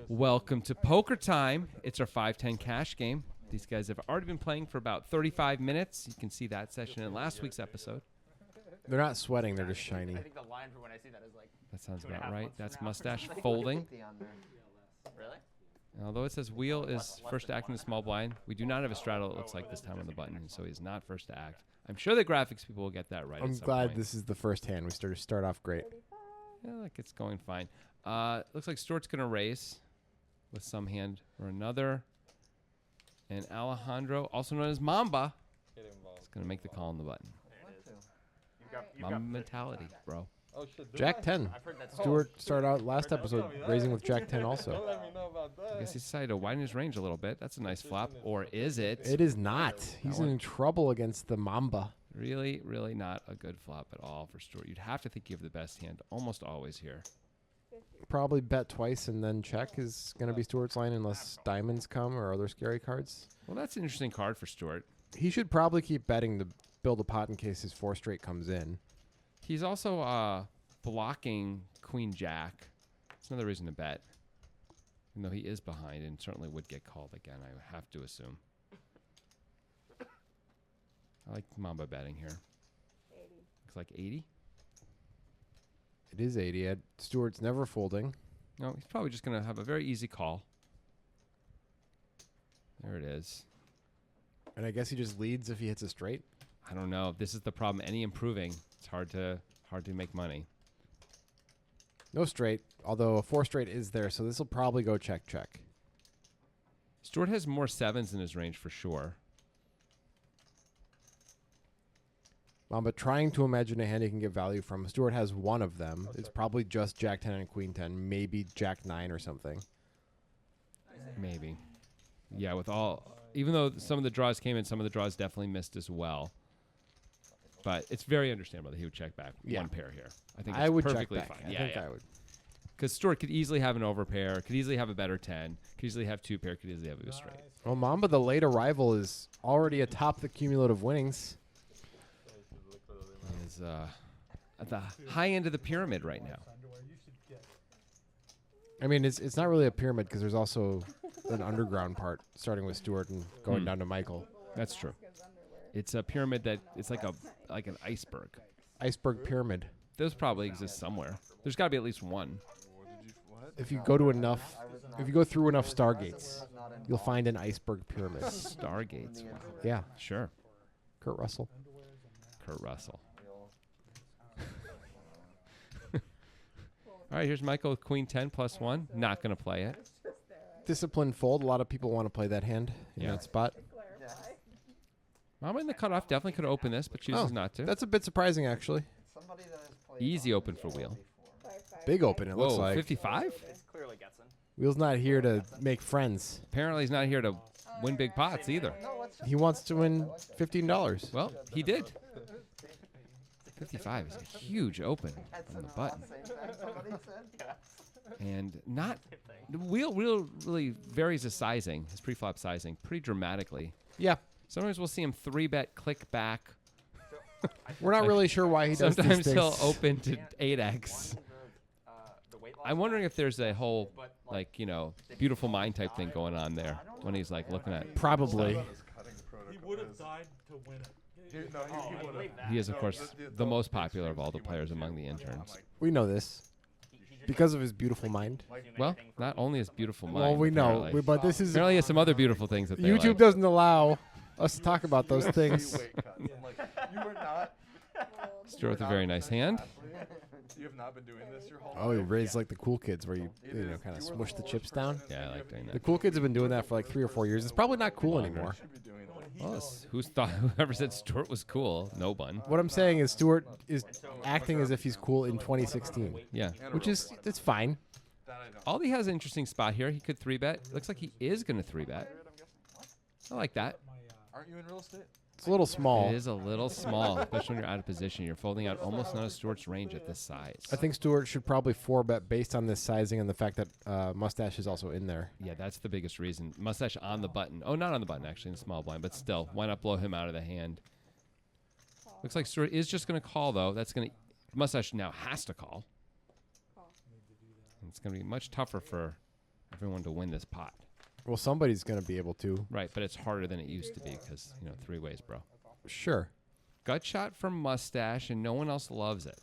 Welcome to Poker Time. It's our 5-10 cash game. These guys have already been playing for about 35 minutes. You can see that session in last week's episode. They're not sweating, they're just shiny. I think the line for when I see that is like... That sounds about right. That's mustache folding. Really? Although it says wheel is first to act in the small blind, we do not have a straddle that looks like this time on the button, so he's not first to act. I'm sure the graphics people will get that right. I'm glad this is the first hand. We start off great. Yeah, like it's going fine. Looks like Stuart's going to raise with some hand or another. And Alejandro, also known as Mamba, is going to make the call on the button. Mamba mentality, bro. Oh, shit. Jack 10. Stuart started out last episode raising with Jack 10 also. Don't let me know about that. I guess he decided to widen his range a little bit. That's a nice flop. Or is it? It is not. He's in trouble against the Mamba. Really, really not a good flop at all for Stuart. You'd have to think you have the best hand almost always here. Probably bet twice and then check is going to be Stuart's line unless diamonds come or other scary cards. Well, that's an interesting card for Stuart. He should probably keep betting to build a pot in case his 4 straight comes in. He's also blocking Queen Jack. That's another reason to bet. Even though he is behind and certainly would get called again, I have to assume. I like Mamba betting here. 80. Looks like 80. It is 80. Stuart's never folding. No, he's probably just going to have a very easy call. There it is. And I guess he just leads if he hits a straight. I don't know. This is the problem. Any improving, it's hard to make money. No straight, although a 4 straight is there, so this will probably go check, check. Stuart has more 7s in his range for sure. But trying to imagine a hand he can get value from. Stuart has one of them. It's probably just Jack 10 and Queen 10, maybe Jack 9 or something. Maybe. Yeah, with all, even though some of the draws came in, some of the draws definitely missed as well. But it's very understandable that he would check back one pair here. I think it's perfectly fine. I think I would. Because Stuart could easily have an overpair, could easily have a better 10, could easily have 2 pair, could easily have a straight. Well, Mamba, the late arrival, is already atop the cumulative winnings. He is at the high end of the pyramid right now. I mean, it's not really a pyramid because there's also an underground part, starting with Stuart and going down to Michael. That's true. It's a pyramid that it's like an iceberg. Iceberg pyramid. Those probably exist somewhere. There's got to be at least one. If you go to enough, if you go through enough Stargates, you'll find an iceberg pyramid. Stargates. Wow. Yeah. Sure. Kurt Russell. Kurt Russell. All right, here's Michael with Queen 10 plus 1. Not going to play it. Disciplined fold. A lot of people want to play that hand in that spot. Mama in the cutoff definitely could have opened this, but chooses not to. That's a bit surprising, actually. Easy open for Wheel. Big open, it looks like. 55? It's clearly Getson. Wheel's not here to make friends. Apparently he's not here to win big pots either. He wants to win $15. Well, he did. 55 is a huge open on the button. And not the Wheel really varies his sizing, his pre-flop sizing, pretty dramatically. Yeah. Sometimes we'll see him 3-bet, click back. We're not really sure why he does these Sometimes things. he'll open to 8x. I'm wondering if there's a whole, beautiful mind type thing going on there when he's, looking at... Probably. He would have died to win it. He is, of course, the most popular of all the players among the interns. We know this. Because of his beautiful mind. Well, not only his beautiful mind. Well, we know. apparently. But this is... Apparently he has some other beautiful things that they YouTube like. doesn't allow us to talk about those things. You are not. Stuart with a very nice hand. You have not been doing this your whole life. Oh, he raised like the cool kids where you kind of smush the chips down. Yeah, I like doing The that. cool kids have been doing that for like 3 or 4 years. It's probably not cool anymore. Well, whoever said Stuart was cool? No one. What I'm saying is Stuart is acting as if he's cool in 2016. Yeah. Which is, it's fine. Aldi has an interesting spot here. He could 3-bet. Looks like he is going to 3-bet. I like that. Aren't you in real estate? It's a little small. It is a little small, especially when you're out of position. You're folding out almost none of Stuart's range at this size. I think Stuart should probably 4-bet based on this sizing and the fact that Mustache is also in there. Yeah, that's the biggest reason. Mustache on the button. Oh, not on the button, actually, in the small blind. But still, why not blow him out of the hand? Looks like Stuart is just going to call, though. That's going to Mustache now has to call. And it's going to be much tougher for everyone to win this pot. Well, somebody's going to be able to. Right, but it's harder than it used to be because, three ways, bro. Sure. Gut shot from Mustache, and no one else loves it.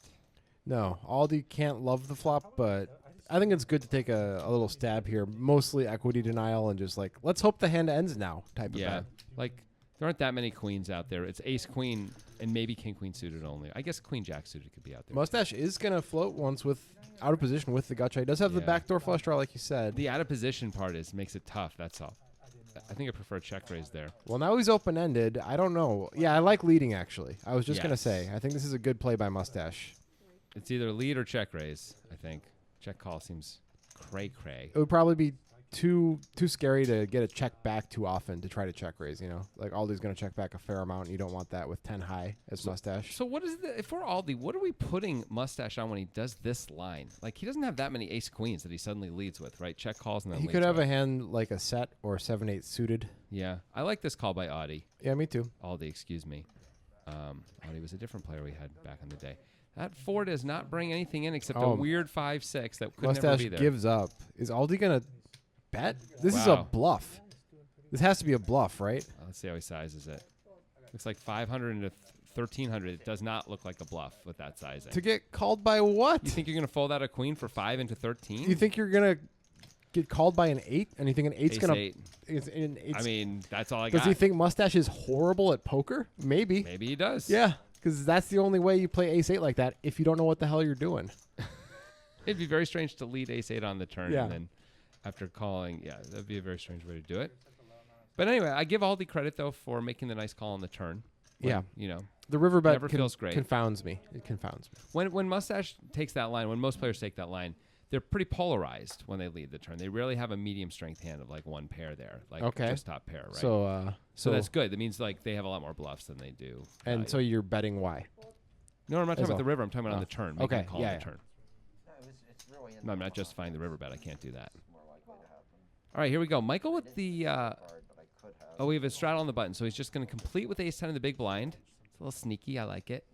No, Aldi can't love the flop, but I think it's good to take a little stab here. Mostly equity denial and just like, let's hope the hand ends now type of Yeah, bet. like there aren't that many queens out there. It's ace queen and maybe king queen suited only. I guess queen jack suited could be out there. Mustache is going to float once with out of position with the gut shot. He does have the Yeah. backdoor flush draw, like you said. The out of position part makes it tough. That's all. I think I prefer check raise there. Well, now he's open-ended. I don't know. Yeah, I like leading, actually. I was just going to Yes. say, I think this is a good play by Mustache. It's either lead or check raise. I think check call seems cray cray. It would probably be too scary to get a check back too often to try to check raise, Like Aldi's going to check back a fair amount, and you don't want that with 10 high as Mustache. So what is if we're Aldi, what are we putting Mustache on when he does this line? Like he doesn't have that many ace queens that he suddenly leads with, right? Check calls and then He leads could have with. a hand like a set or 7-8 suited. Yeah, I like this call by Audi. Yeah, me too. Aldi, excuse me. Audi was a different player we had back in the day. That 4 does not bring anything in except a Oh. weird 5-6 that could never Mustache be there. gives up. Is Aldi going to bet? This is a Wow. bluff. This has to be a bluff, right? Let's see how he sizes it. Looks like 500 into 1300. It does not look like a bluff with that sizing. To get called by what? You think you're going to fold out a queen for 5 into 13? You think you're going to get called by an 8? And you think an 8's Ace going to... 8. It's, I mean, that's all I does got. he think Mustache is horrible at poker? Maybe. Maybe he does. Yeah, because that's the only way you play ace-8 like that if you don't know what the hell you're doing. It'd be very strange to lead ace-8 on the turn Yeah. and then after calling, that'd be a very strange way to do it. But anyway, I give Aldi credit, though, for making the nice call on the turn. Yeah. The river bet never feels great. confounds me. It confounds me. When Mustache takes that line, when most players take that line, they're pretty polarized when they lead the turn. They rarely have a medium strength hand of like one pair there, like Okay. just top pair, right? So, that's good. That means like they have a lot more bluffs than they do. And so you're betting why? No, I'm not talking As about the well. river. I'm talking about on the turn. Making Okay, a call yeah, on yeah. the turn. It's really in No, I'm the not bottom. justifying the river bet. I can't do that. More likely to happen. All right, here we go. Michael with the. Hard, but I could have. Oh, we have a straddle on the button, so he's just going to complete with ace 10 in the big blind. It's a little sneaky. I like it.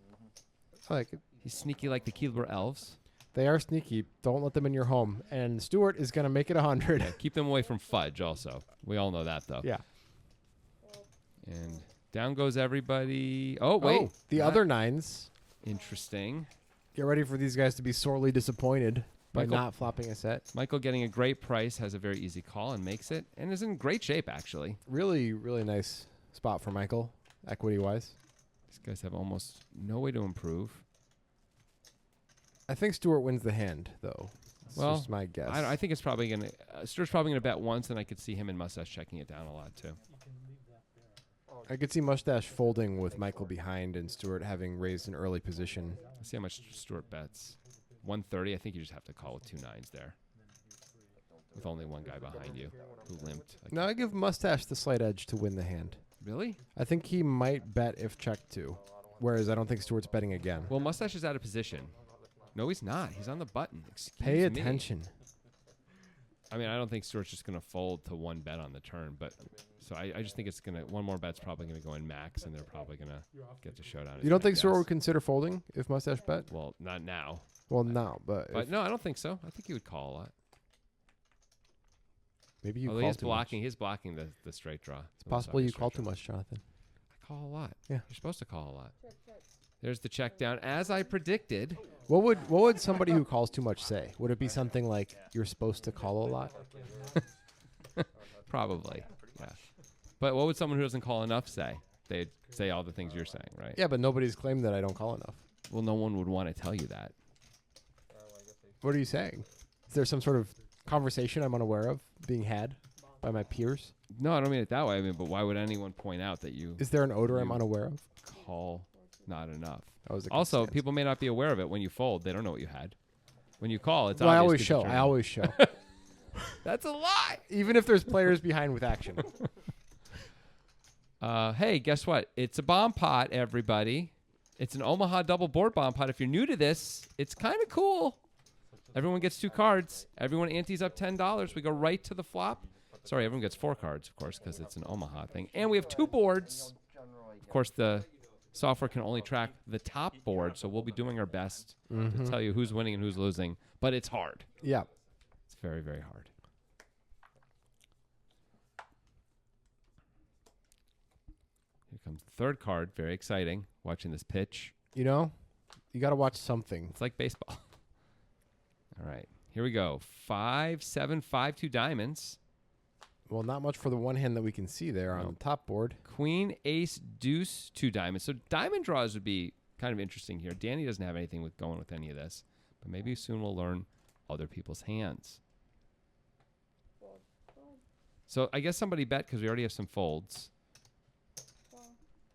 I like it. He's sneaky like the Keebler elves. They are sneaky. Don't let them in your home. And Stewart is going to make it 100. Yeah, keep them away from fudge. Also, we all know that though. Yeah. And down goes everybody. Oh wait, Oh, the Not other nines. interesting. Get ready for these guys to be sorely disappointed by Michael- not flopping a set. Michael getting a great price has a very easy call and makes it, and is in great shape actually. Really, really nice spot for Michael, equity-wise. These guys have almost no way to improve. I think Stewart wins the hand, though. That's Well, just my guess. I think it's probably gonna. Stuart's probably gonna bet once, and I could see him and Mustache checking it down a lot too. I could see Mustache folding with Michael behind and Stewart having raised an early position. Let's see how much Stuart bets. 130. I think you just have to call with 2 9s there, with only one guy behind you who limped. Like, No, I give Mustache the slight edge to win the hand. really? I think he might bet if checked to, whereas I don't think Stewart's betting again. Well, Mustache is out of position. No, he's not. He's on the button. Excuse Pay me. attention. I mean, I don't think Stuart's just going to fold to one bet on the turn, but so I just think it's going to one more bet's probably going to go in max, and they're probably going to get to showdown. You don't think Stewart would Stuart? consider folding if Mustache bet? Well, not now. Well, no, but But if- no, I don't think so. I think he would call a lot. maybe you Although call he's too blocking. much. He's blocking the straight draw. It's possible you call too much, Jonathan. I call a lot. Yeah. You're supposed to call a lot. There's the check down, as I predicted. What would somebody who calls too much say? Would it be something like you're supposed to call a lot? Probably, yeah. But what would someone who doesn't call enough say? They'd say all the things you're saying, right? Yeah, but nobody's claimed that I don't call enough. Well, no one would want to tell you that. What are you saying? Is there some sort of conversation I'm unaware of being had by my peers? No, I don't mean it that way. I mean, but why would anyone point out that you Is there an odor I'm You- unaware of? call not enough? That was a Also, consent. people may not be aware of it when you fold. They don't know what you had. When you call, it's Well, I obvious always 'cause show. you're- I always show. That's a lie. Even if there's players behind with action. Hey, guess what? It's a bomb pot, everybody. It's an Omaha double board bomb pot. If you're new to this, it's kind of cool. Everyone gets 2 cards. Everyone antes up $10. We go right to the flop. Sorry, everyone gets 4 cards, of course, because it's an Omaha thing. And we have 2 boards. Of course, the software can only track the top board, so we'll be doing our best to tell you who's winning and who's losing. But it's hard. Yeah. It's very, very hard. Here comes the third card. Very exciting. Watching this pitch. You know, you got to watch something. It's like baseball. All right. Here we go. 5, 7, 5, 2 diamonds. Well, not much for the one hand that we can see there on the top board. Queen, ace, deuce, 2 diamonds. So diamond draws would be kind of interesting here. Danny doesn't have anything with going with any of this, but maybe soon we'll learn other people's hands. So I guess somebody bet because we already have some folds.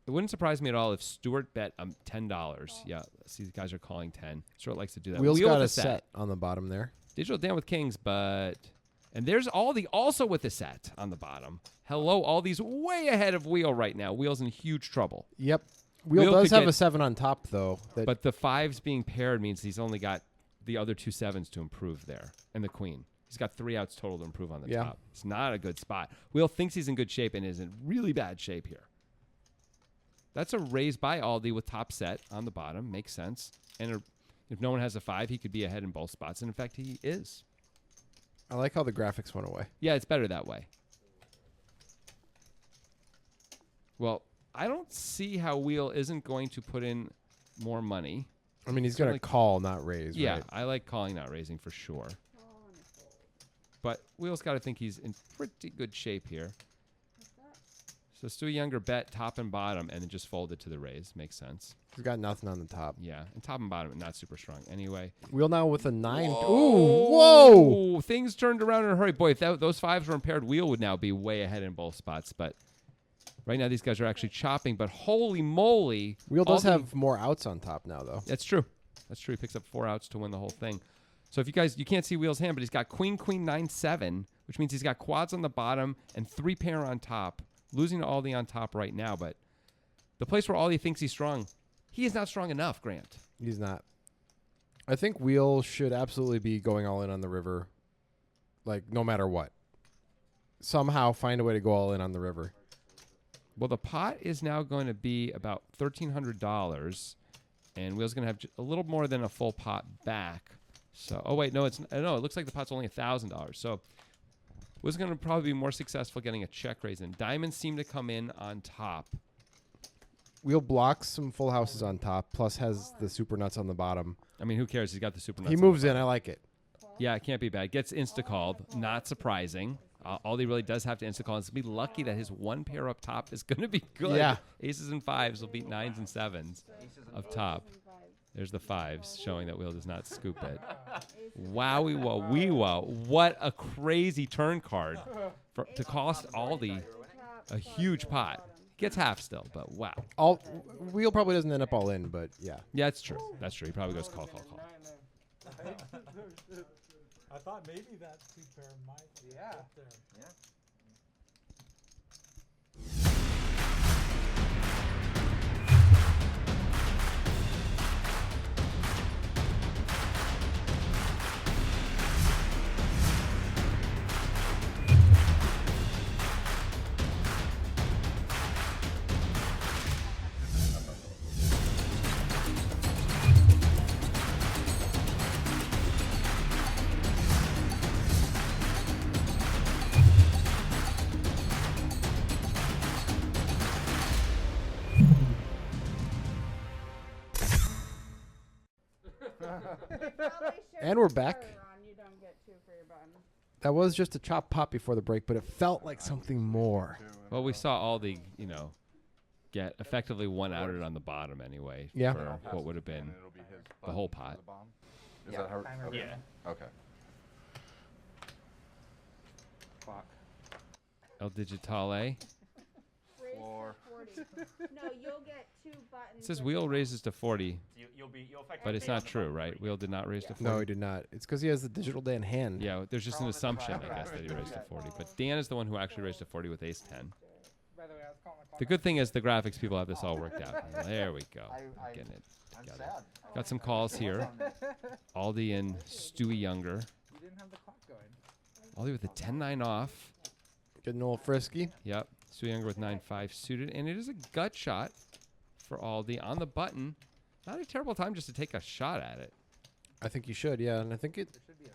It wouldn't surprise me at all if Stuart bet $10. Yeah, see, these guys are calling 10. Stuart likes to do that. Wheel's Wheel got with a a set on the bottom there. Digital Dan with kings, but... And there's Aldi also with the set on the bottom. Hello, Aldi's way ahead of Wheel right now. Wheel's in huge trouble. Yep. Wheel Wheel does could have get- a 7 on top, though. But the 5s being paired means he's only got the other 2 7s to improve there. And the queen. He's got 3 outs total to improve on the Yeah. top. It's not a good spot. Wheel thinks he's in good shape and is in really bad shape here. That's a raise by Aldi with top set on the bottom. Makes sense. And if no one has a 5, he could be ahead in both spots. And in fact, he is. I like how the graphics went away. Yeah, it's better that way. Well, I don't see how Wheel isn't going to put in more money. I mean, he's going to Certainly- call, not raise, Yeah, right? I like calling, not raising for sure. But Wheel's got to think he's in pretty good shape here. So Stu Younger bet top and bottom and then just fold it to the raise. Makes sense. He's got nothing on the top. Yeah, and top and bottom not super strong. Anyway. Wheel now with a 9. Whoa. Ooh, whoa! Things turned around in a hurry. Boy, if those 5s were impaired, Wheel would now be way ahead in both spots. But right now these guys are actually chopping. But holy moly. Wheel does Aldi- have more outs on top now, though. That's true. That's true. He picks up 4 outs to win the whole thing. So if you can't see Wheel's hand, but he's got queen, queen, 9, 7, which means he's got quads on the bottom and 3 pair on top. Losing to Aldi on top right now, but the place where Aldi thinks he's strong, he is not strong enough, Grant. He's not. I think Wheel should absolutely be going all in on the river, like, no matter what. Somehow find a way to go all in on the river. Well, the pot is now going to be about $1,300, and Wheel's going to have a little more than a full pot back. So, oh wait, no, it looks like the pot's only $1,000. So, Wheel's going to probably be more successful getting a check raise in. Diamonds seem to come in on top. Wheel blocks some full houses on top, plus has the super nuts on the bottom. I mean, who cares? He's got the super nuts. He on the moves in. bottom. I like it. Yeah, it can't be bad. Gets insta-called. Not surprising. Aldi really does have to insta-call. And be lucky that his 1 pair up top is going to be good. Yeah. Aces and 5s will beat 9s and 7s up top. There's the 5s showing that Wheel does not scoop it. Wowie wah wee wah. What a crazy turn card to cost Aldi a huge pot. Gets half still, but wow. Wheel probably doesn't end up all in, but yeah. Yeah, that's true. That's true. He probably goes call, call, call. I thought maybe that 2 pair might get there. Yeah. And we're back. That was just a chop pot before the break, but it felt like something more. Well, we saw Aldi, get effectively 1 outed on the bottom anyway. Yeah. For what would have been It'll be his the whole pot. Is that how? Yeah. Okay. Clock. El Digitale. Floor. No, you'll get 2 buttons. It says Wheel raises to 40, You'll effectively but it's be on not the true, button right? pretty Wheel did not raise to 40. No, he did not. It's because he has the digital Dan hand. Yeah, there's just an assumption, I guess, that he raised to 40. But Dan is the one who actually raised to 40 with ace 10. The good thing is the graphics people have this all worked out. There we go. Getting it. I'm Got it. sad. Got some calls here. Aldi and Stewie Younger. You didn't have the clock going. Aldi with a 10-9 off. Getting a little frisky. Yep. Stewie Younger with 9-5 suited. And it is a gut shot for Aldi on the button. Not a terrible time just to take a shot at it. I think you should, yeah. And I think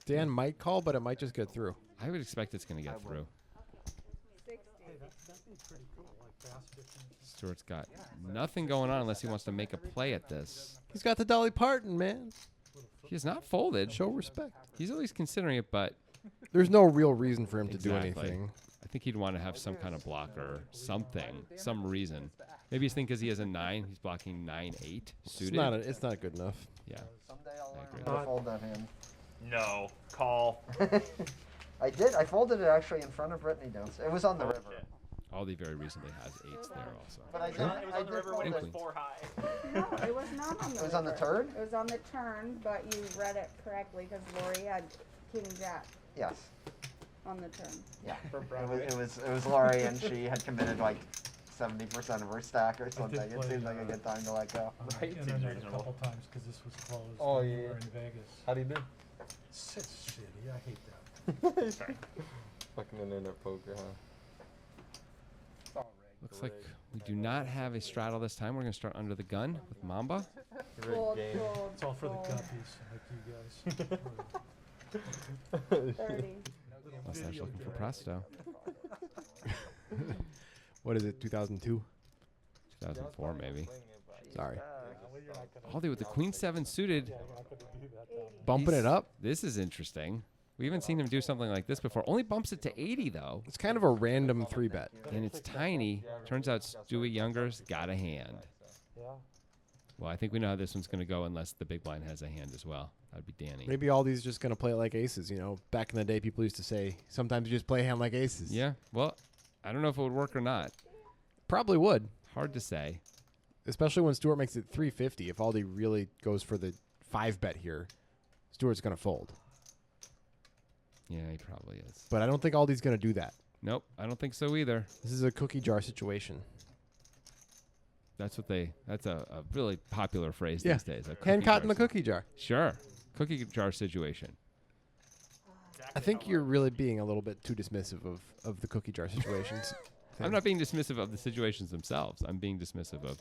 Dan might call, but it might just get through. I would expect it's going to get through. 60. Hey, that'd be pretty cool, like bass fishing. Stewart's got nothing going on unless he wants to make a play at this. He's got the Dolly Parton, man. He has not folded. Show respect. He's at least considering it, but There's no real reason for him to do Exactly. anything. I think he'd want to have some kind of blocker, something, some reason. Maybe he's thinking because he has a 9, he's blocking 9-8 It's suited. it's not good enough. Yeah. Someday I'll I agree. learn how to fold that hand. No. Call. I did. I folded it actually in front of Brittany downstairs. It was on the river. Aldi very recently has 8s there also. But I It did. was on I the did river fold when it was Queens. 4 high. No, it was not on the It was on the river. turn? It was on the turn, but you read it correctly because Lori had King Jack Yes. on the turn. Yeah. It was Lori, and she had committed like 70% of her stack or something. It play, seemed like a good time to let go. Right, Seems internet a reasonable. couple times because this was closed. Oh, when we yeah. were in Vegas. How do you been? It's shitty. I hate that. Fucking internet poker, huh? Looks like we do not have a straddle this time. We're going to start under the gun with Mamba. Fold, game. fold, It's all for the fold. guppies, like you guys. 30. Unless I was looking for Presto. What is it, 2002? 2004 maybe. Sorry. Aldi with the Queen 7 suited. Bumping He's- it up. This is interesting. We haven't seen him do something like this before. Only bumps it to 80 though. It's kind of a random 3-bet. And it's tiny. Turns out Stewie Younger's got a hand. Well, I think we know how this one's going to go unless the big blind has a hand as well. That would be Danny. Maybe Aldi's just going to play it like aces. You know, back in the day, people used to say, sometimes you just play a hand like aces. Yeah. Well, I don't know if it would work or not. Probably would. Hard to say. Especially when Stewart makes it 350. If Aldi really goes for the 5-bet here, Stewart's going to fold. Yeah, he probably is. But I don't think Aldi's going to do that. Nope, I don't think so either. This is a cookie jar situation. That's a really popular phrase Yeah. these days. a Hand cookie caught in the jar cookie jar. Sure. Cookie jar situation. I think you're really being a little bit too dismissive of the cookie jar situations. I'm not being dismissive of the situations themselves. I'm being dismissive of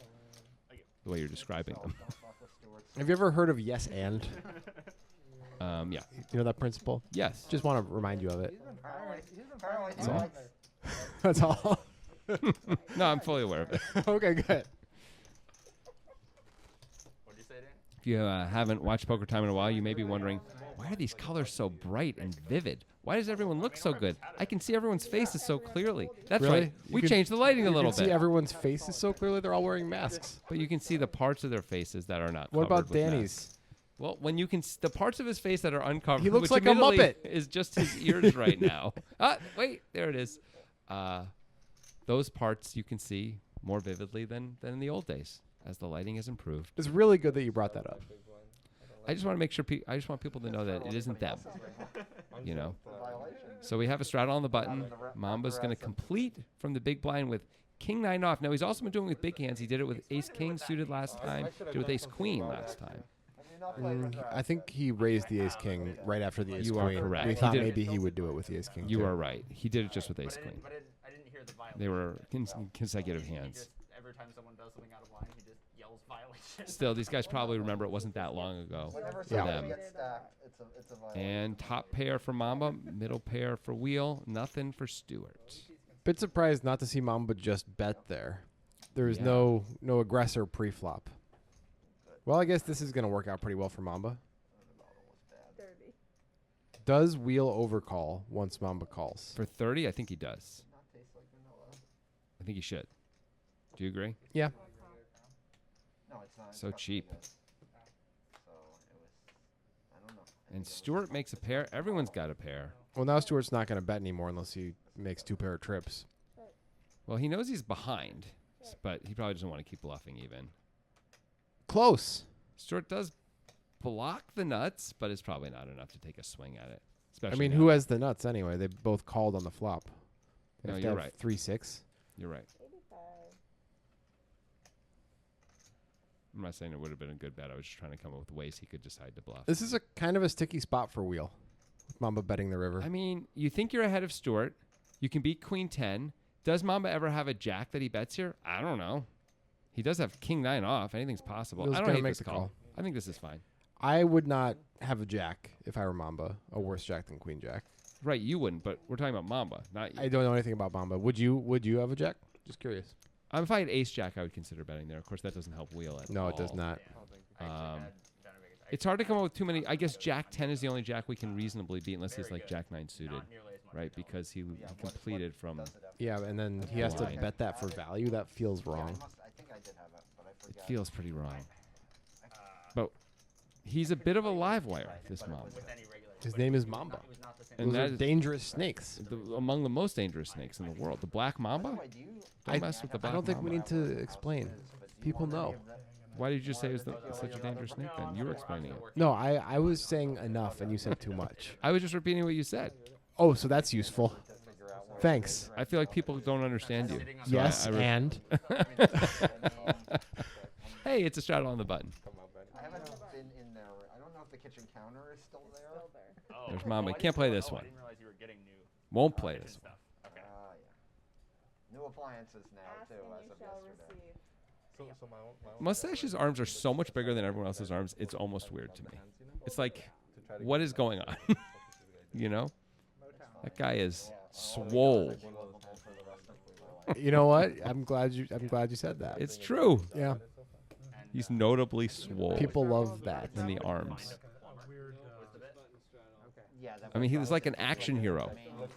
the way you're describing them. Have you ever heard of yes and? Yeah. You know that principle? Yes. Just want to remind you of it. Apparently he all. likes That's all. No, I'm fully aware of it. Okay, good. What'd you say, Dan? If you haven't watched Poker Time in a while, you may be wondering, why are these colors so bright and vivid? Why does everyone look so good? I can see everyone's faces so clearly. That's Really? right. You We can- changed the lighting a You little can see bit. everyone's faces so clearly. They're all wearing masks. But you can see the parts of their faces that are not What covered about with Danny's? masks. Well, when you can the parts of his face that are uncovered, He looks which like a admittedly Muppet. is just his ears right now. Wait, there it is. Those parts you can see more vividly than in the old days as the lighting has improved. It's really good that you brought that up. I just want to make sure I just want people to know that it isn't them. You know. the violation. So we have a straddle on the button. Mamba's going to complete from the big blind with King 9 off. Now he's also been doing it with big hands. He did it with Ace King suited last time. Did it with Ace Queen last time. I think he raised the Ace King right after the Ace You are Queen. correct. We He thought did- maybe he would do it with the Ace King. You too. are right. He did it just with Ace But Queen. I didn't hear the violation. They were consecutive He hands. just, every time someone does something out of line, he just yells violation. Still, these guys probably remember it wasn't that long ago Whenever for Yeah. somebody them. gets stacked, it's a violation. And top pair for Mamba, middle pair for Wheel, nothing for Stewart. Bit surprised not to see Mamba just bet there. There was Yeah. no aggressor pre-flop. Well, I guess this is going to work out pretty well for Mamba. 30. Does Wheel overcall once Mamba calls? For 30, I think he does. Not taste like vanilla. I think he should. Do you agree? Yeah. No, it's not. So It's cheap. So it was. I don't know. And Stewart makes a pair. Everyone's got a pair. Well, now Stewart's not going to bet anymore unless he makes 2 pair of trips. Well, he knows he's behind, but he probably doesn't want to keep bluffing even. Close. Stewart does block the nuts, but it's probably not enough to take a swing at it. I Especially mean, now. who has the nuts anyway? They both called on the flop. They No, have to you're have right. 3-6. You're right. 85. I'm not saying it would have been a good bet. I was just trying to come up with ways he could decide to bluff. This is a kind of a sticky spot for Wheel. With Mamba betting the river. I mean, you think you're ahead of Stewart. You can beat Queen 10. Does Mamba ever have a jack that he bets here? I don't know. He does have king 9 off. Anything's possible. Wheel's I don't gonna hate make this the call. call. I think this is fine. I would not have a jack if I were Mamba. A worse jack than queen jack. Right, you wouldn't, but we're talking about Mamba, not you. I don't know anything about Mamba. Would you have a jack? Just curious. If I had ace jack, I would consider betting there. Of course, that doesn't help wheel at No, all. it does not. It's hard to come up with too many. I guess jack 10 is the only jack we can reasonably beat unless he's like jack 9 suited, right? Because he completed from. Yeah, and then he has to Line. bet that for value. That feels wrong. I think I did have it, but I It forgot. feels pretty wrong. But he's a bit of a live wire, this Mamba. His name is Mamba. And Those that are is dangerous snakes. among the most dangerous snakes in the world. The black Mamba? Don't mess with the I black don't think we Mamba. need to explain. People know. Why did you say it was such a dangerous snake then? You were explaining it. No, I was saying enough, and you said too much. I was just repeating what you said. Oh, so that's useful. Thanks. I feel like people don't understand you. So Yes, I re- and Hey, it's a straddle on the button. I haven't been in there. I don't know if the kitchen counter is still there. There's Mamba. You can't play this one. I didn't realize you were getting new Won't play this one. stuff. Okay. Yeah. New appliances now Ask too, and as you of shall yesterday. receive. So Mustache's arms are so much bigger than everyone else's arms. It's almost weird to me. It's like, what is going on? You know? That guy is swole. you know what? I'm glad you said that. It's true. Yeah, He's notably swole people love that. in the arms. Weird. Yeah, that I mean, he was like an action hero.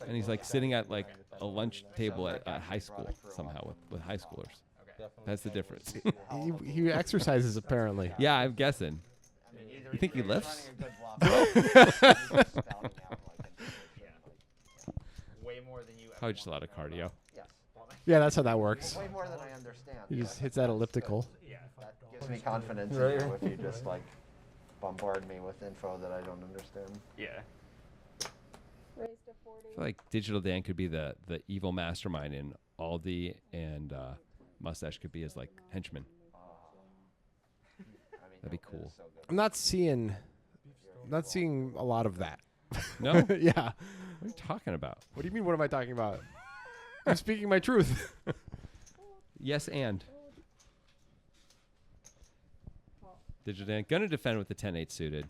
And he's like sitting at like a lunch table at high school somehow with high schoolers. That's the difference. He exercises apparently. Yeah, I'm guessing. You think he lifts? Way more than you Probably just a lot of cardio. Yes. Yeah, that's how that works. Way more than I understand. He just hits that elliptical. That gives me confidence in you if you just like bombard me with info that I don't understand. Yeah. Raised to 40. I feel like Digital Dan could be the evil mastermind in Aldi, and Mustache could be his like henchman. I mean, That'd be it is cool. so good. I'm not seeing a lot of that. No? What Yeah. are you talking about? What do you mean? What am I talking about? I'm speaking my truth. Yes, and. Digital Dan gonna defend with the 10-8 suited.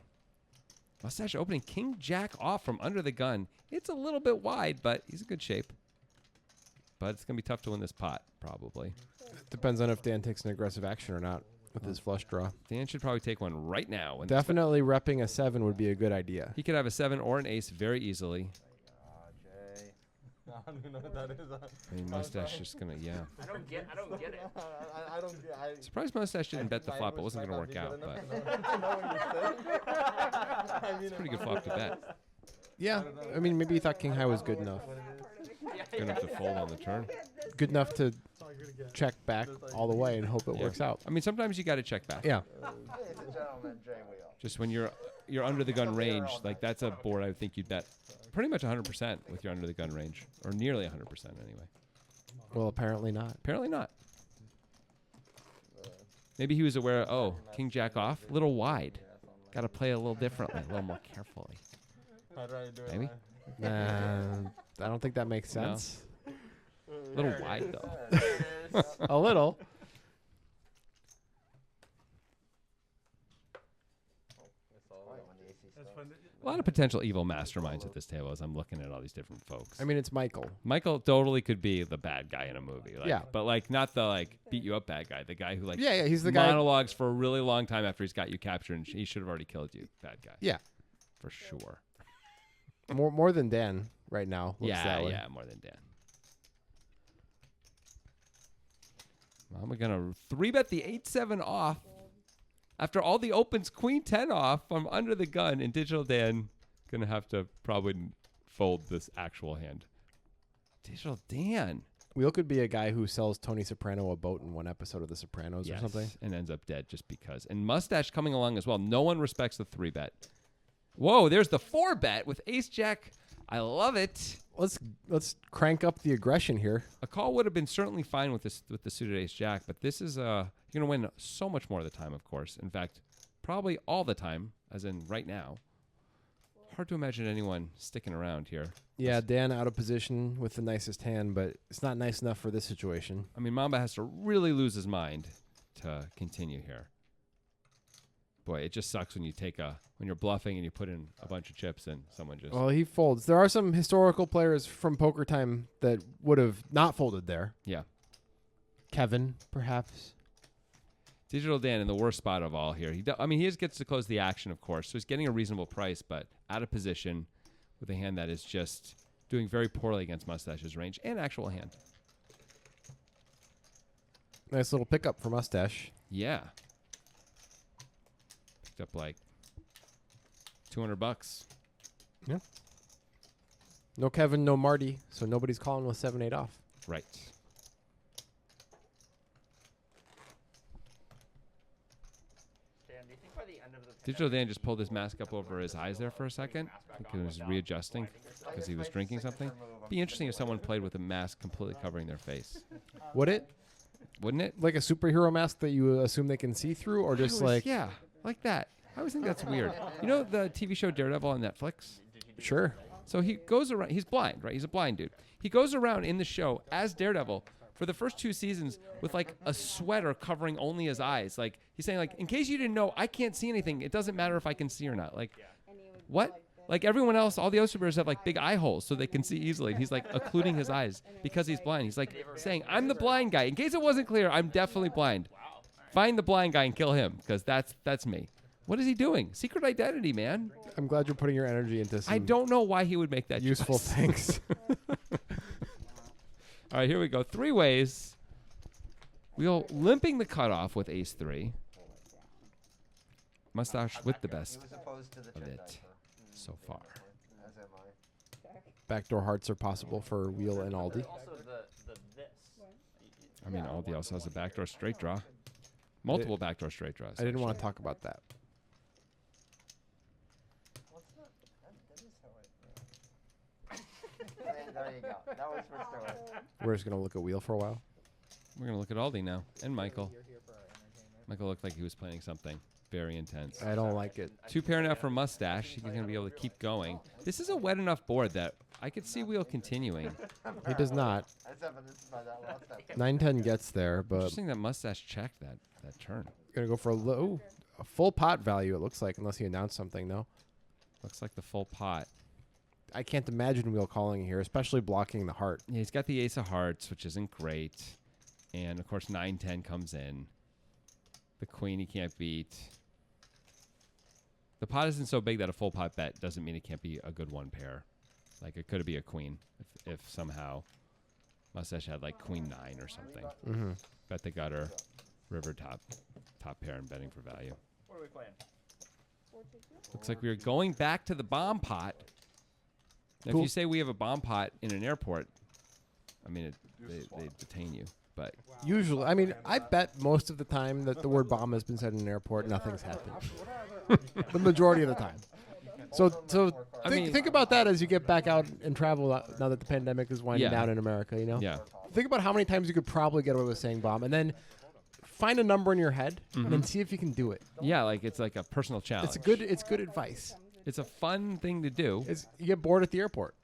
Mustache opening king jack off from under the gun. It's a little bit wide, but he's in good shape. But it's gonna be tough to win this pot, probably. Depends on if Dan takes an aggressive action or not with his flush draw. Dan should probably take one right now. When Definitely repping a 7 would be a good idea. he could have a 7 or an ace very easily. Jay. I don't even know what that is. I mean, Mustache just gonna, yeah. I don't get it. I don't get. Surprised Mustache didn't bet the flop. It wasn't gonna work out, but it's a pretty good flop to bet. Yeah. I mean, maybe he thought king high was good enough. Good enough to fold on the turn. Good enough to That's all you're gonna get. check back all the way and hope it Yeah. works out. I mean, sometimes you got to check back. Yeah. Ladies and gentlemen, Jay Wheel. Just when you're under the gun range, like that's a board I would think you'd bet pretty much 100% with your under the gun range, or nearly 100% anyway. Well, apparently not. Apparently not. Maybe he was aware. Oh, king jack off, little wide. Got to play a little differently, a little more carefully. How do I do it? Maybe I don't think that makes No. sense. a little wide though. A little. That's when A lot of potential evil masterminds at this table as I'm looking at all these different folks. I mean, it's Michael. Michael totally could be the bad guy in a movie. Like, Yeah. But like not the like beat you up bad guy. The guy who like Yeah, he's the guy. monologues for a really long time after he's got you captured and he should have already killed you. Bad guy. Yeah. For sure. More than Dan right now. Looks that way. Yeah, more than Dan. I'm gonna 3-bet the 8-7 off after all the opens queen 10 off from under the gun, and Digital Dan gonna have to probably fold this actual hand. Digital Dan. Wheel could be a guy who sells Tony Soprano a boat in one episode of The Sopranos or something. And ends up dead just because. And Mustache coming along as well. No one respects the 3-bet. Whoa, there's the 4-bet with ace jack. I love it. Let's crank up the aggression here. A call would have been certainly fine with the suited ace jack, but this is you're gonna win so much more of the time, of course. In fact, probably all the time, as in right now. Hard to imagine anyone sticking around here. Yeah, Dan out of position with the nicest hand, but it's not nice enough for this situation. I mean, Mamba has to really lose his mind to continue here. Boy, it just sucks when when you're bluffing and you put in a bunch of chips and someone just. Well, he folds. There are some historical players from Poker Time that would have not folded there. Yeah. Kevin, perhaps. Digital Dan in the worst spot of all here. He just gets to close the action, of course, so he's getting a reasonable price, but out of position with a hand that is just doing very poorly against Mustache's range and actual hand. Nice little pickup for Mustache. Yeah. Picked up like $200. Yeah. No Kevin, no Marty, so nobody's calling with 7-8 off. Right. Dan, do you think by the end of the Digital Dan just pulled his mask up over his eyes there for a second. I think he was readjusting because he was drinking something. Be interesting if someone played with a mask completely covering their face. Would it? Wouldn't it? Like a superhero mask that you assume they can see through, or just like... Yeah, like that. I always think that's weird. You know the TV show Daredevil on Netflix? Sure. So he goes around. He's blind, right? He's a blind dude. He goes around in the show as Daredevil for the first 2 seasons with like a sweater covering only his eyes. Like he's saying, like, in case you didn't know, I can't see anything. It doesn't matter if I can see or not. Like, what? Like everyone else, all the other superheroes have like big eye holes so they can see easily. And he's like occluding his eyes because he's blind. He's like saying, I'm the blind guy. In case it wasn't clear, I'm definitely blind. Find the blind guy and kill him because that's me. What is he doing? Secret identity, man. I'm glad you're putting your energy into some I don't know why he would make that useful choice. things. All right, here we go. 3 ways. Wheel limping the cutoff with ace-3. Mustache with the best He was opposed to the of chip it diaper. so far. As am I. Backdoor hearts are possible for Wheel and Aldi. Also the this. I mean, Aldi also has a backdoor straight draw. Multiple backdoor straight draws. I didn't want to talk about that. There you go. That was for Stuart. We're just going to look at Wheel for a while. We're going to look at Aldi now. And Michael. Michael looked like he was planning something very intense. I don't like it. 2 pair now for Mustache. He's going to be able to keep going. This is a wet enough board that I could see Wheel continuing. He does not. That's evidenced by that last step. 9-10 gets there, but Interesting that Mustache checked that turn. going to go for a full pot value, it looks like, unless he announced something, though. Looks like the full pot. I can't imagine Wheel calling here, especially blocking the heart. Yeah, he's got the ace of hearts, which isn't great. And, of course, 9-10 comes in. The queen he can't beat. The pot isn't so big that a full pot bet doesn't mean it can't be a good 1 pair. Like, it could be a queen if somehow Mustache had, like, queen 9 or something. Mm-hmm. Bet the gutter, river top pair, and betting for value. What are we playing? Looks like we're going back to the bomb pot. Now, Cool. if you say we have a bomb pot in an airport, I mean, they detain you. But Usually, I mean, I bet most of the time that the word bomb has been said in an airport, nothing's happened. The majority of the time. So I mean- think about that as you get back out and travel now that the pandemic is winding Yeah. down in America, you know? yeah, Think about how many times you could probably get away with saying bomb, and then find a number in your head and then see if you can do it. yeah, like it's like a personal challenge. It's good advice. It's a fun thing to do. You get bored at the airport.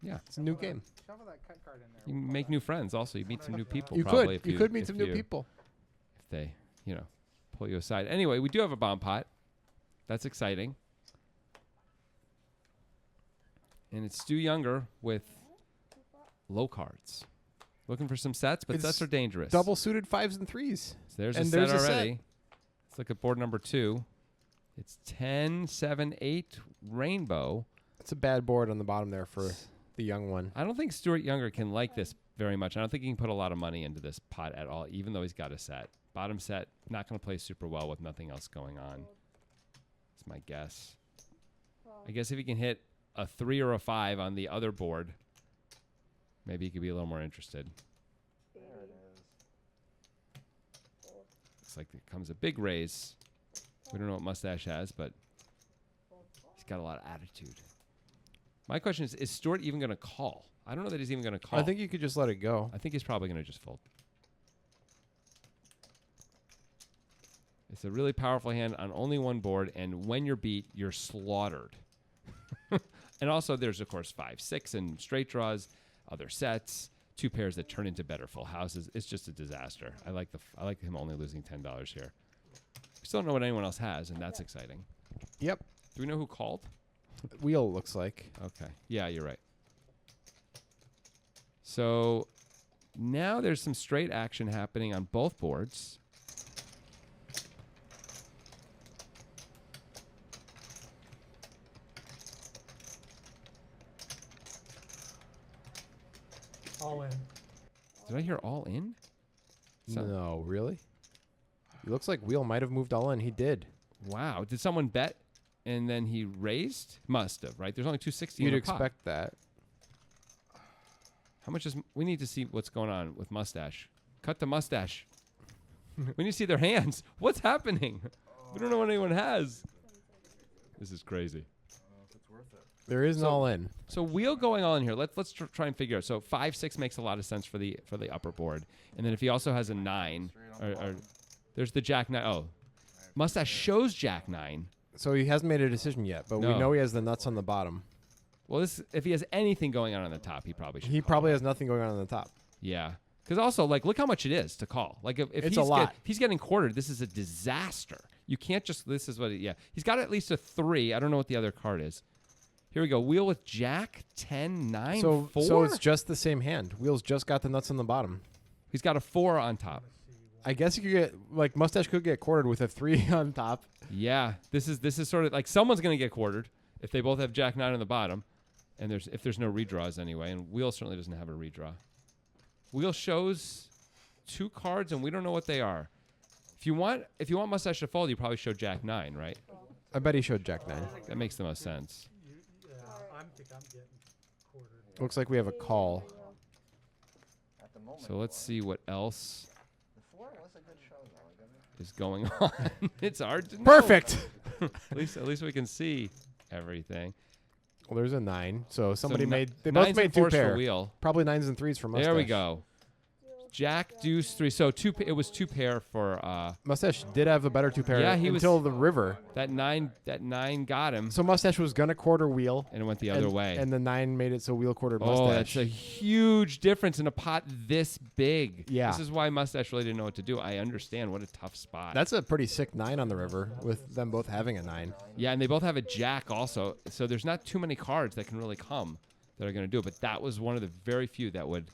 Yeah, It's a new game. Shuffle that cut card in there. you can make new friends. Also, you meet some new people. You probably could. if You could meet if some new you- people. if they, pull you aside. Anyway, we do have a bomb pot. That's exciting. And it's Stu Younger with low cards. Looking for some sets, but It's sets are dangerous. Double suited 5s and 3s. So there's and a there's set a set. already. Let's look at board number 2. It's 10, 7, 8 rainbow. It's a bad board on the bottom there for the young one. I don't think Stuart Younger can like this very much. I don't think he can put a lot of money into this pot at all, even though he's got a set. Bottom set, not going to play super well with nothing else going on. That's my guess. I guess if he can hit a 3 or a 5 on the other board, maybe he could be a little more interested. There it is. Looks like it comes a big raise. We don't know what Mustache has, but he's got a lot of attitude. My question is Stuart even going to call? I don't know that he's even going to call. I think you could just let it go. I think he's probably going to just fold. It's a really powerful hand on only one board, and when you're beat, you're slaughtered. And also, there's, of course, 5, 6, and straight draws, other sets. two pairs that turn into better full houses. It's just a disaster. I like him only losing $10 here. We still don't know what anyone else has, and that's exciting. Yep. Do we know who called? Wheel looks like. Okay. Yeah, you're right. So now there's some straight action happening on both boards. All in. Did I hear all in? So- No, really? It looks like Wheel might have moved all in. He did. Wow. Did someone bet and then he raised? Must have, right? There's only 260 You'd in the pot. expect that. How much is... We need to see what's going on with Mustache. Cut the Mustache. We need to see their hands. What's happening? We don't know what anyone has. This is crazy. There is an So- all in. So wheel going on here. Let's try and figure out. So 5-6 makes a lot of sense for the upper board, and then if he also has a 9, or there's the Jack 9. Oh, Mustache shows Jack 9. So he hasn't made a decision yet, but we No. know he has the nuts on the bottom. Well, if he has anything going on the top, he probably should. He call. probably has nothing going on the top. Yeah. Because also, like, look how much it is to call. Like, if It's he's a lot. if he's getting quartered, this is a disaster. You can't just. This is what. He's got at least a 3. I don't know what the other card is. Here we go. Wheel with Jack 10 9 So 4. so it's just the same hand. Wheel's just got the nuts on the bottom. He's got a 4 on top. I guess you could get like Mustache could get quartered with a 3 on top. Yeah, this is sort of like someone's gonna get quartered if they both have Jack 9 on the bottom, and if there's no redraws anyway, and Wheel certainly doesn't have a redraw. Wheel shows 2 cards, and we don't know what they are. If you want Mustache to fold, you probably show Jack 9, right? I bet he showed Jack 9. That makes the most sense. Yeah, I think I'm getting quartered. Looks like we have a call. At the moment. So let's see what else The 4 was a good show, though. Didn't it? is going on. It's hard to know. Perfect. At least we can see everything. Well, there's a 9. So somebody So made. They 9s both and made 2 4s for pair. Wheel. Probably 9s and 3s for Mustache. There we go. Jack, Deuce, 3. So it was 2 pair for Mustache did have a better 2 pair Yeah, he was- until the river. that 9. That 9 got him, So Mustache was gonna quarter Wheel, and it went the other and, way. and the 9 made it so Wheel quartered Oh, Mustache. that's a huge difference in a pot this big. Yeah. This is why Mustache really didn't know what to do. I understand what a tough spot. That's a pretty sick 9 on the river with them both having a 9. Yeah, and they both have a Jack also. So there's not too many cards that can really come that are going to do it. But that was one of the very few that would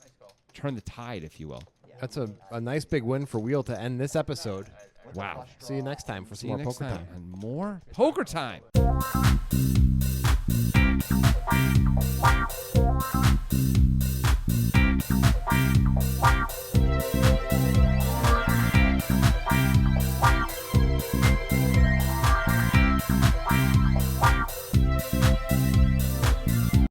turn the tide, if you will. That's a nice big win for Wheel to end this episode. Wow. See you next time for See some you more next poker time. time. And more poker time.